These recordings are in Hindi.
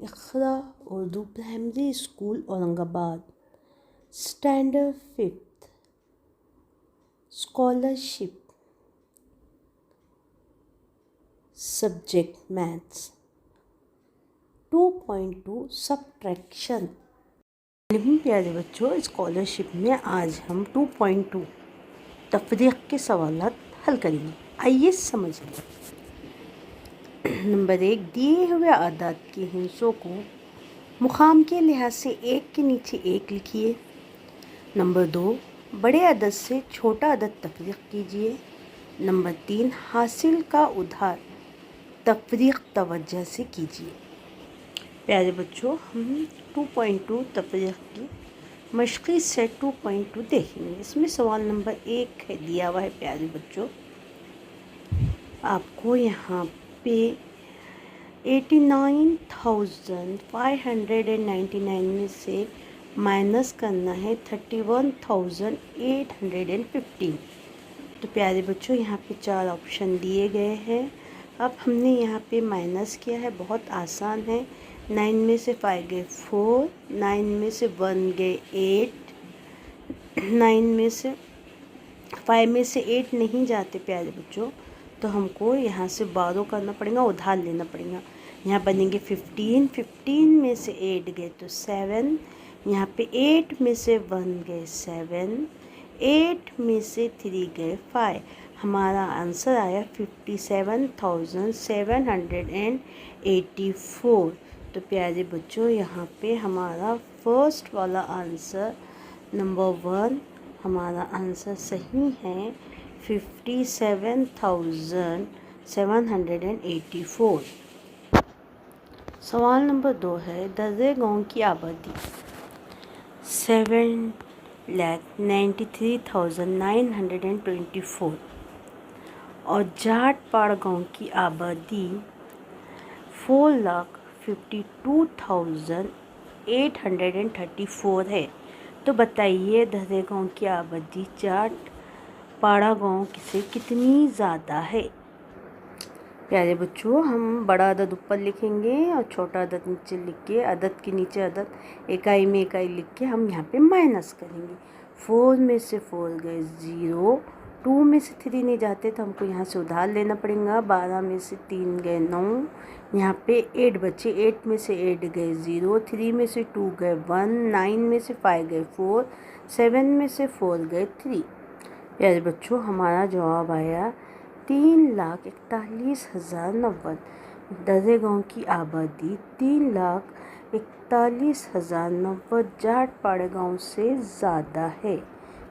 Iqra Urdu primary school Aurangabad, standard 5th, scholarship, subject maths, 2.2 subtraction. प्यारे बच्चों, स्कॉलरशिप में आज हम 2.2 तफरीक के सवाल हल करेंगे। आइए समझ लें। नंबर 1, दिए हुए आदाद के हिस्सों को मुकाम के लिहाज से एक के नीचे एक लिखिए। नंबर 2, बड़े अदद से छोटा अदद तफरीक कीजिए। नंबर 3, हासिल का उधार तफरीक तवज्जो से कीजिए। प्यारे बच्चों, हम 2.2 तफरीक की मशक़ी सेट 2.2 देखेंगे। इसमें सवाल नंबर 1 है दिया हुआ है। प्यारे बच्चों, आपको यहाँ पे 89,599 में से माइनस करना है 31,815। तो प्यारे बच्चों, यहाँ पे 4 ऑप्शन दिए गए हैं। अब हमने यहाँ पे माइनस किया है, बहुत आसान है। 9 में से 5 गए 4, 9 में से 1 गए 8, 9 में से 5 में से 8 नहीं जाते प्यारे बच्चों, तो हमको यहाँ से 12 करना पड़ेगा, उधार लेना पड़ेगा। यहाँ बनेंगे 15, 15 में से 8 गए तो 7, यहाँ पे 8 में से 1 गए 7, 8 में से 3 गए 5। हमारा आंसर आया 57,784। तो प्यारे बच्चों, यहाँ पे हमारा फर्स्ट वाला आंसर नंबर 1 हमारा आंसर सही है, 57,784। सवाल नंबर 2 है, दर्रे गांव की आबादी 7,93,924 और जाटपाड़ गांव की आबादी 4,52,834 है। तो बताइए दर्रे गांव की आबादी जाटपाड़ा गांव से कितनी ज़्यादा है। प्यारे बच्चों, हम बड़ा अदद ऊपर लिखेंगे और छोटा अदद नीचे लिख के, अदद के नीचे अदद इकाई में इकाई लिख के हम यहाँ पे माइनस करेंगे। 4 में से 4 गए 0, 2 में से 3 नहीं जाते तो हमको यहाँ से उधार लेना पड़ेगा। 12 में से 3 गए 9, यहाँ पे 8 बचे, 8 में से 8 गए 0, 3 में से 2 गए 1, 9 में से 5 गए 4, 7 में से 4 गए 3। प्यारे बच्चों, हमारा जवाब आया 3,41,090। दर्रे गांव की आबादी 3,41,090 जाटपाड़े गांव से ज़्यादा है।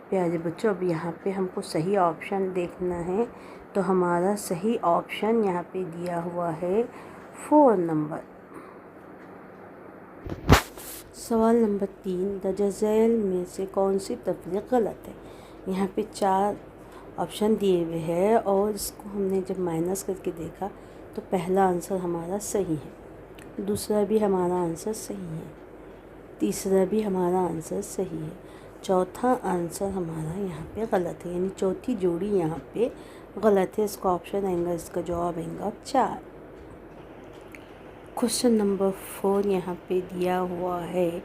प्यारे बच्चों, अब यहाँ पे हमको सही ऑप्शन देखना है, तो हमारा सही ऑप्शन यहाँ पे दिया हुआ है 4 नंबर। सवाल नंबर 3, दर्ज झैल में से कौन सी तफरीक गलत है। यहाँ पे 4 ऑप्शन दिए हुए हैं और इसको हमने जब माइनस करके देखा तो पहला आंसर हमारा सही है, दूसरा भी हमारा आंसर सही है, तीसरा भी हमारा आंसर सही है, चौथा आंसर हमारा यहाँ पे गलत है, यानी चौथी जोड़ी यहाँ पे गलत है। इसका ऑप्शन आएगा, इसका जवाब आएगा 4। क्वेश्चन नंबर 4 यहाँ पे दिया हुआ है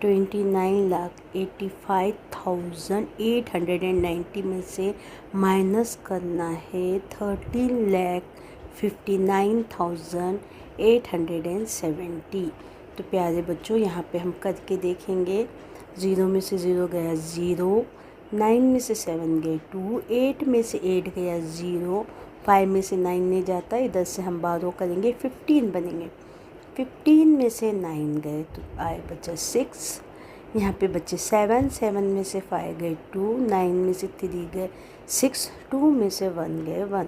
29,85,890 में से माइनस करना है 13,59,870। तो प्यारे बच्चों, यहाँ पे हम करके देखेंगे। 0 में से 0 गया 0, 9 में से 7 गए 2, 8 में से 8 गया 0, 5 में से 9 नहीं जाता, इधर से हम 12 करेंगे 15 बनेंगे। 15 में से 9 गए तो आए बचा 6, यहाँ पे बचे 7, 7 में से 5 गए 2, 9 में से 3 गए 6, 2 में से 1 गए 1।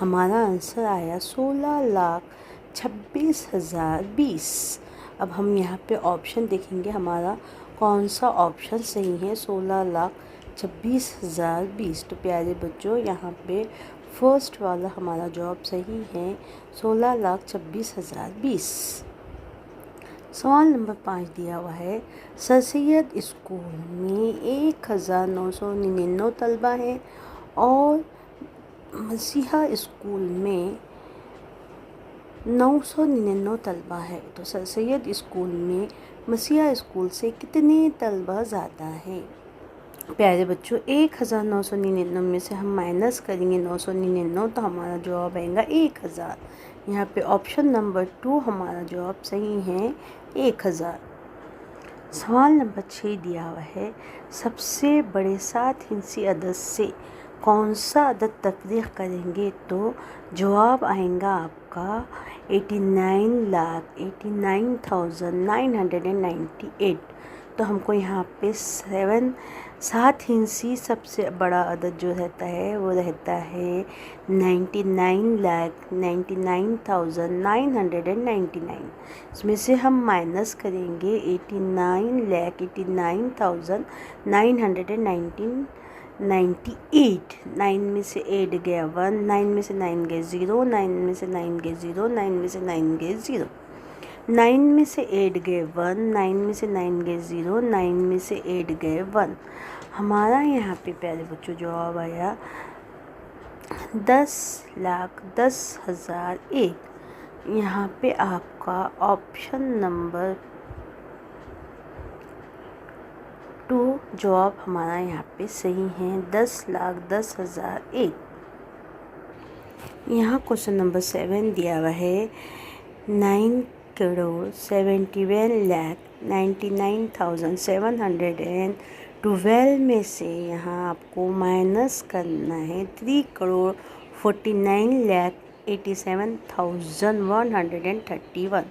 हमारा आंसर आया 16,26,020। अब हम यहाँ पे ऑप्शन देखेंगे, हमारा कौन सा ऑप्शन सही है, 16,26,020। तो प्यारे बच्चों, यहाँ पे फर्स्ट वाला हमारा जवाब सही है, 16,26,020। सवाल नंबर 5 दिया हुआ है, सर सैयद स्कूल में 1,999 तलबा हैं और मसीहा स्कूल में 999 तलबा है, तो सर सैयद स्कूल में मसीहा स्कूल से कितने तलबा ज़्यादा हैं? प्यारे बच्चों, 1999 में से हम माइनस करेंगे 999, तो हमारा जवाब आएगा 1000। यहाँ पे ऑप्शन नंबर 2 हमारा जवाब सही है, 1000। सवाल नंबर 6 दिया हुआ है, सबसे बड़े 7 हिंसी अदद से कौन सा अदद तफरीक करेंगे? तो जवाब आएगा आपका 89,89,998। तो हमको यहाँ पे 7 हिंसी सबसे बड़ा अदद जो रहता है वो रहता है 99,99,999। इसमें से हम माइनस करेंगे 89,89,998। 9 में से 8 गया 1, 9 में से 9 गए 0, 9 में से 9 गए 0, 9 में से 9 गए 0, 9 में से 8 गए 1, 9 में से 9 गए 0, 9 में से 8 गए 1। हमारा यहाँ पे प्यारे बच्चों जवाब आया 10,10,001। यहाँ पे आपका ऑप्शन नंबर 2 जवाब हमारा यहाँ पे सही है, 10,10,001। यहाँ क्वेश्चन नंबर 7 दिया हुआ है, 9,71,99,712 में से यहाँ आपको माइनस करना है 3,49,87,131।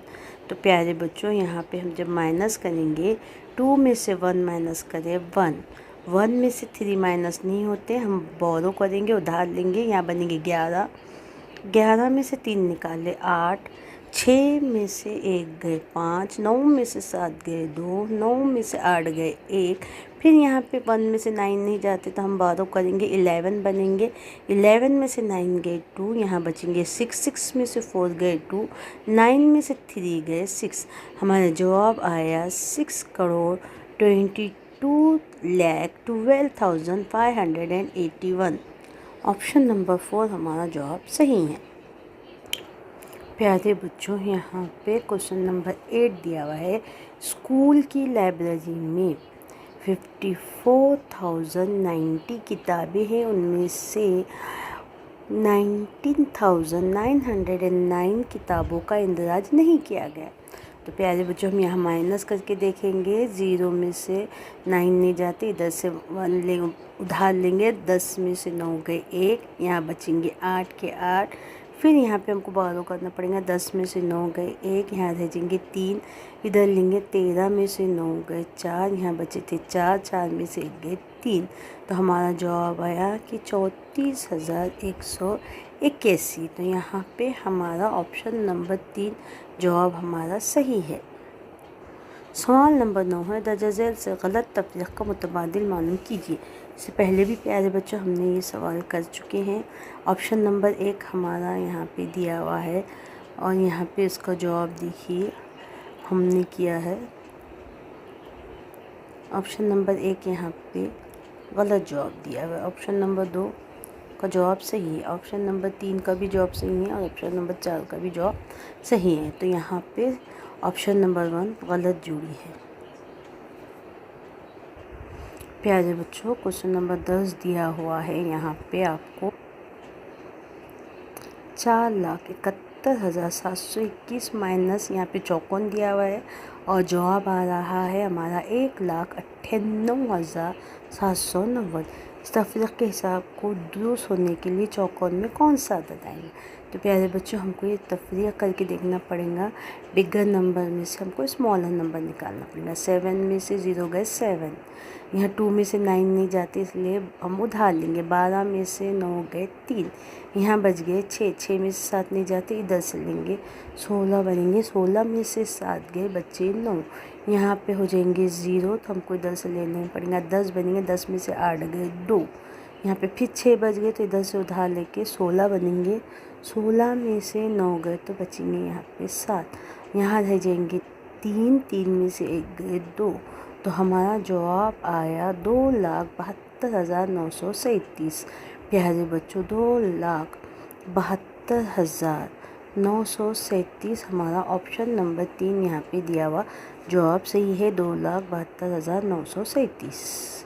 तो प्यारे बच्चों यहाँ पे हम जब माइनस करेंगे 2 में से 1 माइनस करें 1, 1 में से 3 माइनस नहीं होते, हम बोरो करेंगे, उधार लेंगे, यहाँ बनेंगे 11, 11 में से 3 निकाले 8, 6 में से 1 गए 5, 9 में से 7 गए 2, 9 में से 8 गए 1। फिर यहाँ पे 1 में से 9 नहीं जाते तो हम बारो करेंगे, 11 बनेंगे, 11 में से 9 गए 2, यहाँ बचेंगे 6, 6 में से 4 गए 2, 9 में से 3 गए 6। हमारा जवाब आया 6,22,12,581। ऑप्शन नंबर 4 हमारा जवाब सही है। प्यारे बच्चों, यहाँ पे क्वेश्चन नंबर 8 दिया हुआ है, स्कूल की लाइब्रेरी में 54,090 किताबें हैं, उनमें से 19,909 किताबों का इंदराज नहीं किया गया। तो प्यारे बच्चों हम यहाँ माइनस करके देखेंगे, 0 में से 9 नहीं जाते, इधर से 1 ले उधार लेंगे, 10 में से 9 गए 1, यहाँ बचेंगे 8 के 8। फिर यहाँ पे हमको बारो करना पड़ेगा, 10 में से 9 गए 1, यहाँ रह जाएंगे 3, इधर लेंगे 13 में से 9 गए 4, यहाँ बचे थे 4, 4 में से 1 गए 3। तो हमारा जवाब आया कि 34,181। तो यहाँ पे हमारा ऑप्शन नंबर 3 जवाब हमारा सही है। सवाल नंबर 9 है, दर्ज झैल से गलत तफरीक का मुतबादिल मालूम कीजिए। इससे पहले भी प्यारे बच्चों हमने ये सवाल कर चुके हैं। ऑप्शन नंबर 1 हमारा यहाँ पे दिया हुआ है और यहाँ पे इसका जवाब देखिए हमने किया है। ऑप्शन नंबर 1 यहाँ पे गलत जवाब दिया हुआ है। ऑप्शन नंबर 2 का जवाब सही है, ऑप्शन नंबर 3 का भी जवाब सही है और ऑप्शन नंबर 4 का भी जवाब सही है। तो यहाँ पे ऑप्शन नंबर 1 गलत जुड़ी है। प्यारे बच्चों, क्वेश्चन नंबर 10 दिया हुआ है, यहाँ पे आपको 4,71,721 माइनस यहाँ पे चौकोन दिया हुआ है और जवाब आ रहा है हमारा 1,98,790। इस तफरीक के हिसाब को दुरुस्त होने के लिए चौकोन में कौन सा अदद आएगा? तो प्यारे बच्चों हमको ये तफरीक करके देखना पड़ेगा। बिगर नंबर में से हमको स्मॉलर नंबर निकालना पड़ेगा। 7 में से 0 गए 7, यहाँ 2 में से 9 नहीं जाते इसलिए हम उधार लेंगे। 12 में से 9 गए 3, यहाँ बच गए 6, 6 में से 7 नहीं जाते इधर से लेंगे 16 बनेंगे। 16 में से 7 गए बच्चे 9, यहाँ पे हो जाएंगे 0 तो हमको इधर से लेना पड़ेगा। 10 बनेंगे, 10 में से 8 गए 2, यहाँ पे फिर 6 बच गए तो इधर से उधार लेके 16 बनेंगे। 16 में से 9 गए तो बचेंगे यहाँ पे 7, यहाँ रह जाएंगे 3, 3 में से 1 गए 2। तो हमारा जवाब आया 2,72,937। प्यारे बच्चों 2,72,937 937 हमारा ऑप्शन नंबर 3 यहाँ पे दिया हुआ जवाब सही है। 2,72,937।